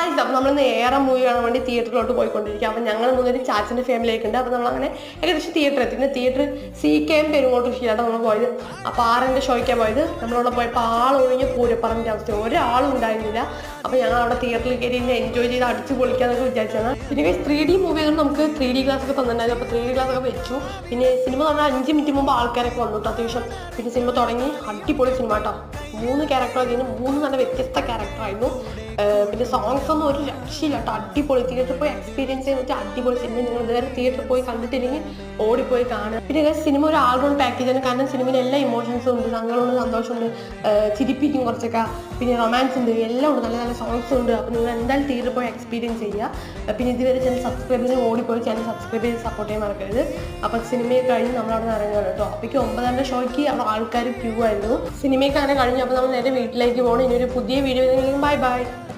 Romance. അപ്പം നമ്മൾ നേരെ മൂവി കാണാൻ വേണ്ടി തിയേറ്ററിലോട്ട് പോയിക്കൊണ്ടിരിക്കുക. അപ്പം ഞങ്ങൾ മൂന്നൊരു ചാച്ചൻ്റെ ഫാമിലിയൊക്കെ ഉണ്ട്. അപ്പം നമ്മളങ്ങനെ ഏകദേശം തിയേറ്റർ എത്തി. പിന്നെ തിയേറ്റർ CKM പെരുങ്ങോട്ടുശിയിലാണ് നമ്മൾ പോയത്. അപ്പോൾ 6-ന്റെ ഷോയ്ക്കാണ് പോയത്. നമ്മളവിടെ പോയപ്പോൾ ആളൊഴിഞ്ഞ് പൂരപ്പറമ്പിൻ്റെ അവസ്ഥ, ഒരാളും ഉണ്ടായിരുന്നില്ല. അപ്പോൾ ഞങ്ങൾ അവിടെ തിയേറ്ററിൽ കയറി എൻജോയ് ചെയ്ത് അടിച്ച് പൊളിക്കാന്നൊക്കെ വിചാരിച്ചതാണ്. പിന്നെ 3D മൂവി ആയതുകൊണ്ട് നമുക്ക് 3D ഗ്ലാസ് ഒക്കെ തന്നിട്ടുണ്ടായിരുന്നു. അപ്പോൾ 3D ഗ്ലാസ് ഒക്കെ വെച്ചു. പിന്നെ സിനിമ പറഞ്ഞാൽ 5 മിനിറ്റ് മുമ്പ് ആൾക്കാരൊക്കെ വന്നു കേട്ടോ അത്യാവശ്യം. പിന്നെ സിനിമ തുടങ്ങി, അടിപൊളി സിനിമ കേട്ടോ. 3 ക്യാരക്ടർ കഴിഞ്ഞ് 3 നല്ല വ്യത്യസ്ത ക്യാരക്ടറായിരുന്നു. പിന്നെ സോങ്സ് ഒന്നും ഒരു രക്ഷയില്ല കേട്ടോ, അടിപൊളി. തിയേറ്ററിൽ പോയി എക്സ്പീരിയൻസ് ചെയ്തിട്ട് അടിപൊളി സിനിമ. നിങ്ങൾ ഇതുവരെ തിയേറ്ററിൽ പോയി കണ്ടിട്ടില്ലെങ്കിൽ ഓടിപ്പോയി കാണുക. പിന്നെ സിനിമ ഒരു ആൾറൗണ്ട് പാക്കേജാണ്. കാരണം സിനിമയിൽ എല്ലാ ഇമോഷൻസും ഉണ്ട്, സങ്കടമുണ്ട്, സന്തോഷമുണ്ട്, ചിരിപ്പിക്കും കുറച്ചൊക്കെ, പിന്നെ റൊമാൻസ് ഉണ്ട്, എല്ലാം ഉണ്ട്, നല്ല നല്ല സോങ്സും ഉണ്ട്. അപ്പോൾ നിങ്ങൾ എന്തായാലും തിയേറ്ററിൽ പോയി എക്സ്പീരിയൻസ് ചെയ്യുക. പിന്നെ ഇതുവരെ ചാനൽ സബ്സ്ക്രൈബ് ചെയ്ത് ഓടിപ്പോയി ചാനൽ സബ്സ്ക്രൈബ് ചെയ്ത് സപ്പോർട്ട് ചെയ്യാൻ മറക്കരുത്. അപ്പോൾ സിനിമയെ കഴിഞ്ഞ് നമ്മളവിടെ നിന്ന് ഇറങ്ങുകയാണ് കേട്ടോ. അപ്പോൾ 9-ന്റെ ഷോയ്ക്ക് അവിടെ ആൾക്കാർ ക്യൂ ആയിരുന്നു. സിനിമയൊക്കെ അങ്ങനെ കഴിഞ്ഞു. അപ്പോൾ നമ്മൾ നേരെ വീട്ടിലേക്ക് പോകണം. ഇനി ഒരു പുതിയ വീഡിയോ. Bye bye.